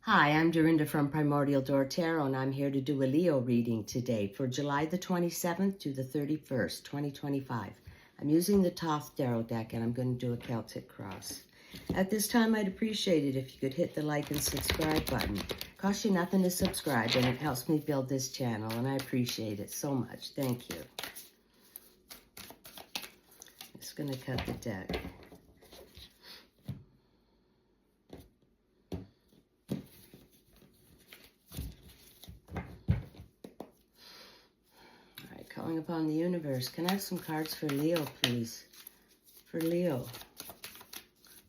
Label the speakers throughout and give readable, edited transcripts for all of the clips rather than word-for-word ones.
Speaker 1: Hi, I'm Dorinda from PrimordialDor Tarot, and I'm here to do a Leo reading today for July the 27th to the 31st, 2025. I'm using the Thoth Tarot deck, and I'm going to do a Celtic cross. At this time, I'd appreciate it if you could hit the like and subscribe button. It costs you nothing to subscribe, and it helps me build this channel, and I appreciate it so much. Thank you. I'm just going to cut the deck. Calling upon the universe. Can I have some cards for Leo, please? For Leo.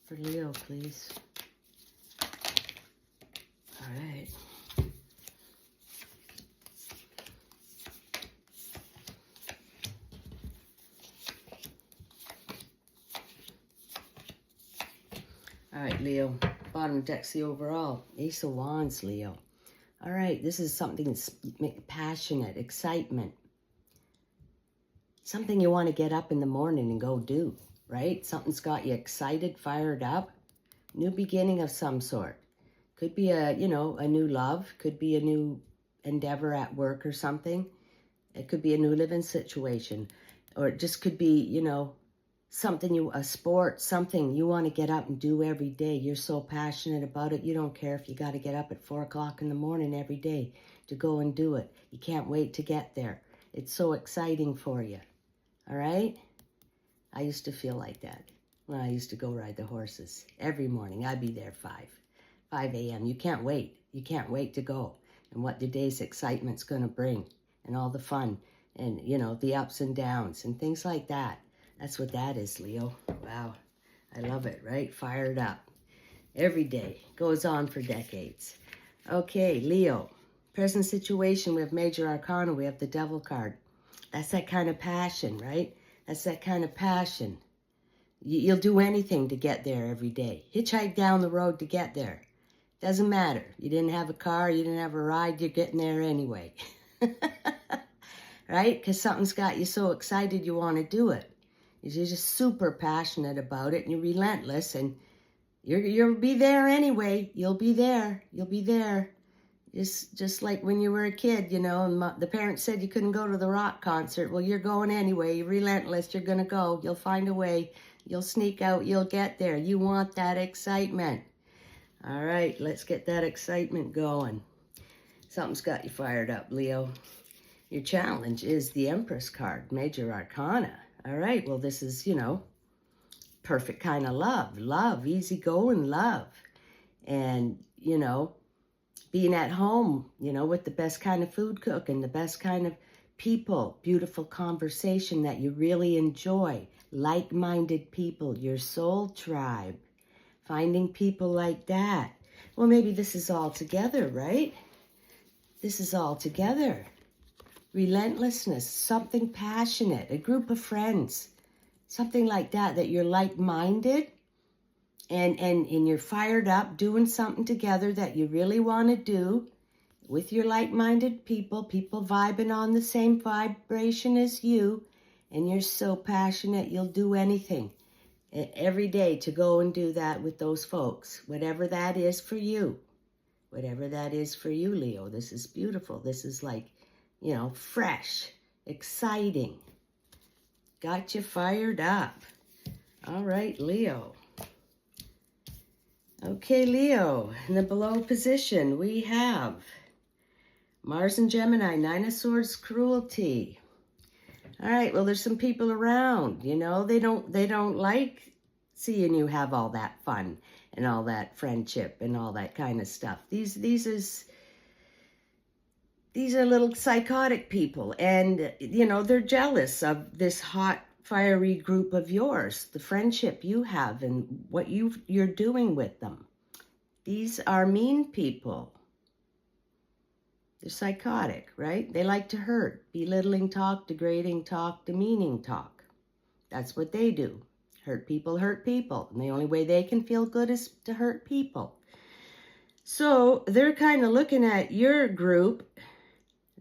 Speaker 1: For Leo, please. All right. All right, Leo. Bottom deck's the overall. Ace of Wands, Leo. All right, this is something that's passionate, excitement. Something you want to get up in the morning and go do, right? Something's got you excited, fired up. New beginning of some sort. Could be a new love. Could be a new endeavor at work or something. It could be a new living situation. Or it just could be, something a sport, something you want to get up and do every day. You're so passionate about it. You don't care if you got to get up at 4 o'clock in the morning every day to go and do it. You can't wait to get there. It's so exciting for you. All right? I used to feel like that when I used to go ride the horses. Every morning, I'd be there 5 a.m. You can't wait. You can't wait to go. And what the day's excitement's going to bring. And all the fun. And, the ups and downs and things like that. That's what that is, Leo. Wow. I love it, right? Fired up. Every day. Goes on for decades. Okay, Leo. Present situation, we have Major Arcana. We have the Devil card. That's that kind of passion, right? That's that kind of passion. You'll do anything to get there every day. Hitchhike down the road to get there. Doesn't matter. You didn't have a car, you didn't have a ride, you're getting there anyway. Right? Because something's got you so excited you want to do it. You're just super passionate about it, and you're relentless, and you'll be there anyway. You'll be there. You'll be there. Just like when you were a kid, and the parents said you couldn't go to the rock concert. Well, you're going anyway. You're relentless. You're going to go. You'll find a way. You'll sneak out. You'll get there. You want that excitement. All right, let's get that excitement going. Something's got you fired up, Leo. Your challenge is the Empress card, Major Arcana. All right, well, this is, perfect kind of love. Love, easygoing love. And, being at home, with the best kind of food cooking, the best kind of people, beautiful conversation that you really enjoy, like-minded people, your soul tribe, finding people like that. Well, maybe this is all together, right? This is all together. Relentlessness, something passionate, a group of friends, something like that you're like-minded. And you're fired up doing something together that you really want to do with your like-minded people vibing on the same vibration as you, and you're so passionate you'll do anything every day to go and do that with those folks, whatever that is for you. Whatever that is for you, Leo. This is beautiful. This is like, fresh, exciting. Got you fired up. All right, Leo. Okay, Leo, in the below position, we have Mars and Gemini, Nine of Swords, cruelty. All right, well, there's some people around, they don't like seeing you have all that fun and all that friendship and all that kind of stuff. These are little psychotic people, and, they're jealous of this hot, fiery group of yours, the friendship you have and what you're doing with them. These are mean people. They're psychotic, right? They like to hurt, belittling talk, degrading talk, demeaning talk. That's what they do. Hurt people, and the only way they can feel good is to hurt people. So they're kind of looking at your group.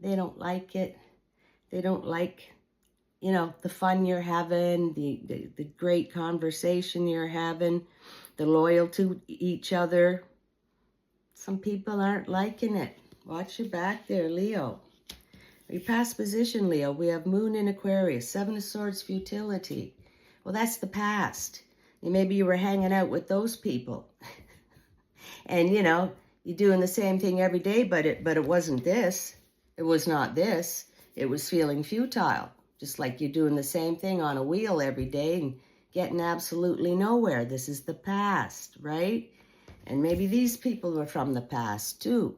Speaker 1: They don't like it. They don't like the fun you're having, the great conversation you're having, the loyal to each other, Some people aren't liking it. Watch your back there, Leo. Your past position, Leo, we have Moon in Aquarius, Seven of Swords, futility. Well, that's the past. Maybe you were hanging out with those people. And, you know, you're doing the same thing every day, but it wasn't this. It was not this. It was feeling futile. Just like you're doing the same thing on a wheel every day and getting absolutely nowhere. This is the past, right? And maybe these people were from the past, too.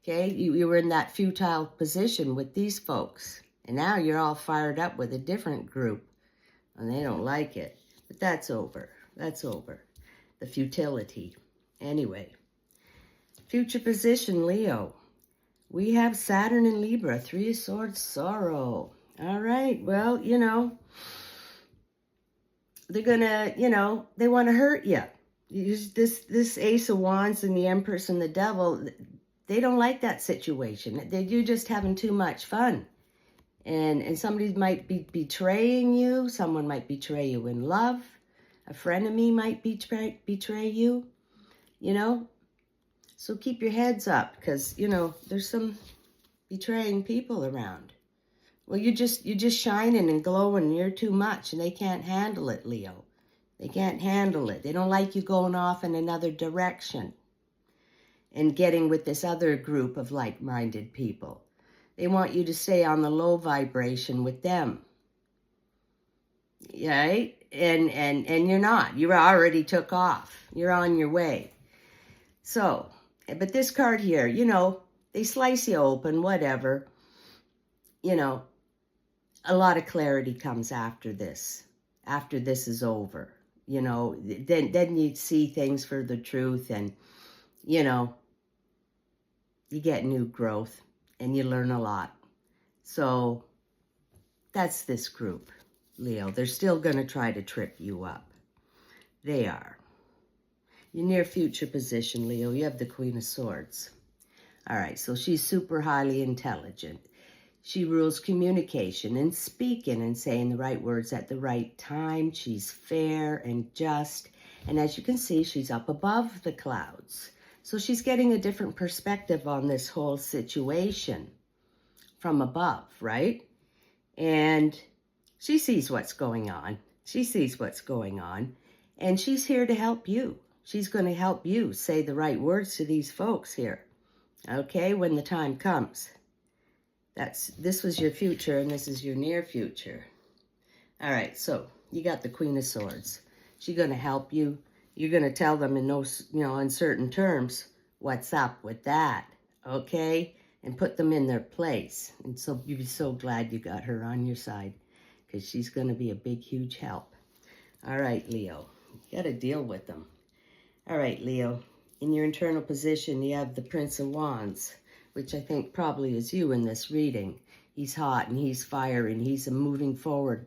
Speaker 1: Okay, you were in that futile position with these folks. And now you're all fired up with a different group. And they don't like it. But that's over. That's over. The futility. Anyway. Future position, Leo. We have Saturn in Libra. Three of Swords, sorrow. All right, well, you know. They're gonna, you know, they want to hurt you. This Ace of Wands and the Empress and the Devil, they don't like that situation. You're just having too much fun. And somebody might be betraying you. Someone might betray you in love. A frenemy might betray you, you know. So keep your heads up because, you know, there's some betraying people around. Well, you're just shining and glowing and you're too much and they can't handle it, Leo. They can't handle it. They don't like you going off in another direction and getting with this other group of like-minded people. They want you to stay on the low vibration with them. Right? And you're not. You already took off. You're on your way. So, but this card here, you know, they slice you open, whatever. You know, a lot of clarity comes after this. After this is over. You know, then you see things for the truth and, you know, you get new growth and you learn a lot. So that's this group, Leo. They're still going to try to trip you up. They are. Your near future position, Leo, you have the Queen of Swords. All right, so she's super highly intelligent. She rules communication and speaking and saying the right words at the right time. She's fair and just. And as you can see, she's up above the clouds. So she's getting a different perspective on this whole situation from above, right? And she sees what's going on. She sees what's going on. And she's here to help you. She's going to help you say the right words to these folks here. Okay, when the time comes. This was your future and this is your near future. All right, so you got the Queen of Swords. She's going to help you. You're going to tell them in those, you know, in certain terms, what's up with that, okay? And put them in their place. And so you'd be so glad you got her on your side because she's going to be a big, huge help. All right, Leo, you got to deal with them. All right, Leo, in your internal position, you have the Prince of Wands, which I think probably is you in this reading. He's hot and he's fiery and he's a moving forward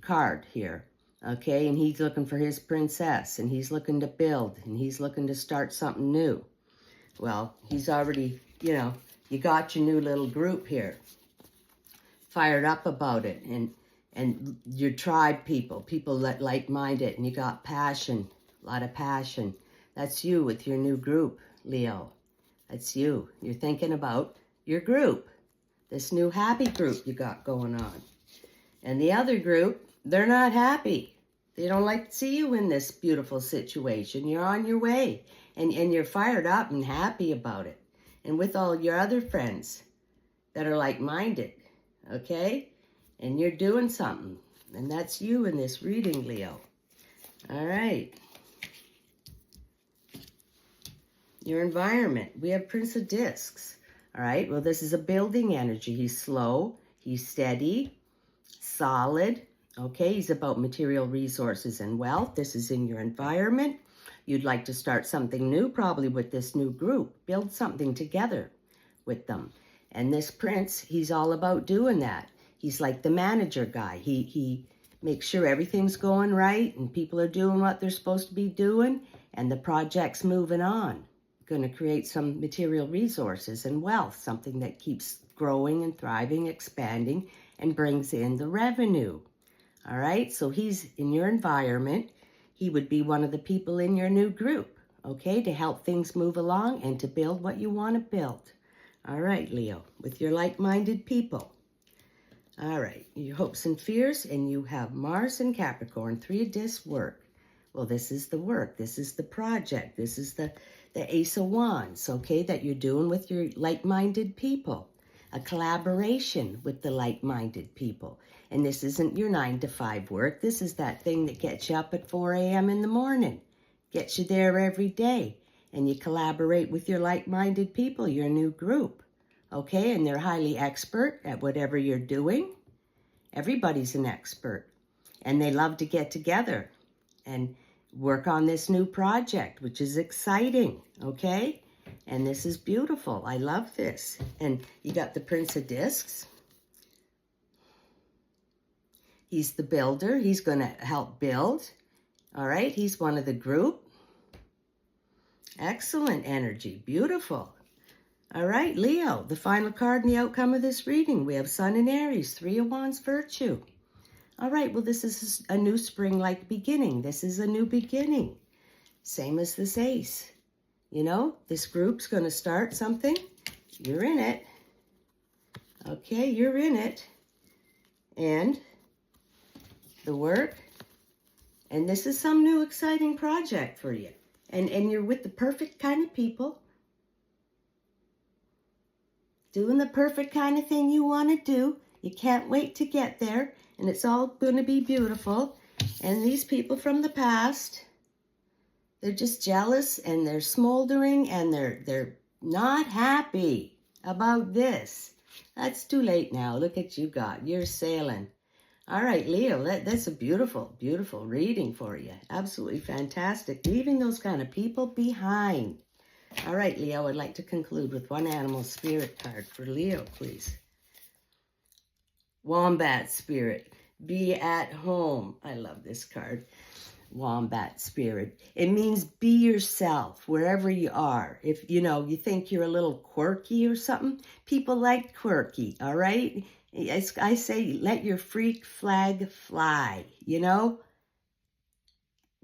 Speaker 1: card here, okay? And he's looking for his princess and he's looking to build and he's looking to start something new. Well, he's already, you know, you got your new little group here, fired up about it, and your tribe people that like-minded, and you got passion, a lot of passion. That's you with your new group, Leo. That's you. You're thinking about your group, this new happy group you got going on. And the other group, they're not happy. They don't like to see you in this beautiful situation. You're on your way, and you're fired up and happy about it. And with all your other friends that are like-minded, okay? And you're doing something. And that's you in this reading, Leo. All right. Your environment. We have Prince of Discs. All right. Well, this is a building energy. He's slow. He's steady. Solid. Okay. He's about material resources and wealth. This is in your environment. You'd like to start something new probably with this new group. Build something together with them. And this Prince, he's all about doing that. He's like the manager guy. He makes sure everything's going right and people are doing what they're supposed to be doing and the project's moving on. Going to create some material resources and wealth, something that keeps growing and thriving, expanding, and brings in the revenue. All right, so he's in your environment. He would be one of the people in your new group, okay, to help things move along and to build what you want to build. All right, Leo, with your like-minded people. All right, your hopes and fears, and you have Mars and Capricorn, 3 of discs work. Well, this is the work. This is the project. This is the Ace of Wands, okay, that you're doing with your like-minded people. A collaboration with the like-minded people. And this isn't your 9 to 5 work. This is that thing that gets you up at 4 a.m. in the morning. Gets you there every day. And you collaborate with your like-minded people, your new group. Okay, and they're highly expert at whatever you're doing. Everybody's an expert. And they love to get together and work on this new project, which is exciting, okay? And this is beautiful. I love this. And you got the Prince of Discs. He's the builder. He's going to help build. All right, he's one of the group. Excellent energy. Beautiful. All right, Leo, the final card in the outcome of this reading. We have Sun and Aries, 3 of Wands, Virtue. All right, well, this is a new spring-like beginning. This is a new beginning. Same as this Ace. You know, this group's going to start something. You're in it. Okay, you're in it. And the work. And this is some new exciting project for you. And you're with the perfect kind of people. Doing the perfect kind of thing you want to do. You can't wait to get there. And it's all going to be beautiful. And these people from the past, they're just jealous and they're smoldering and they're not happy about this. That's too late now. Look at you got. You're sailing. All right, Leo, that's a beautiful, beautiful reading for you. Absolutely fantastic. Leaving those kind of people behind. All right, Leo, I'd like to conclude with one animal spirit card for Leo, please. Wombat spirit. Be at home. I love this card. Wombat spirit. It means be yourself wherever you are. If, you know, you think you're a little quirky or something, people like quirky, all right? I say, let your freak flag fly, you know?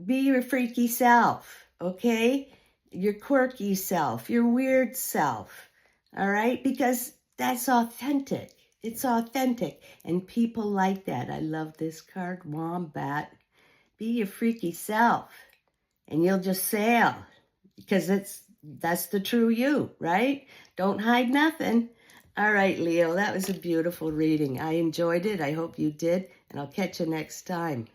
Speaker 1: Be your freaky self, okay? Your quirky self, your weird self, all right? Because that's authentic. It's authentic, and people like that. I love this card, Wombat. Be your freaky self, and you'll just sail, because that's the true you, right? Don't hide nothing. All right, Leo, that was a beautiful reading. I enjoyed it. I hope you did, and I'll catch you next time.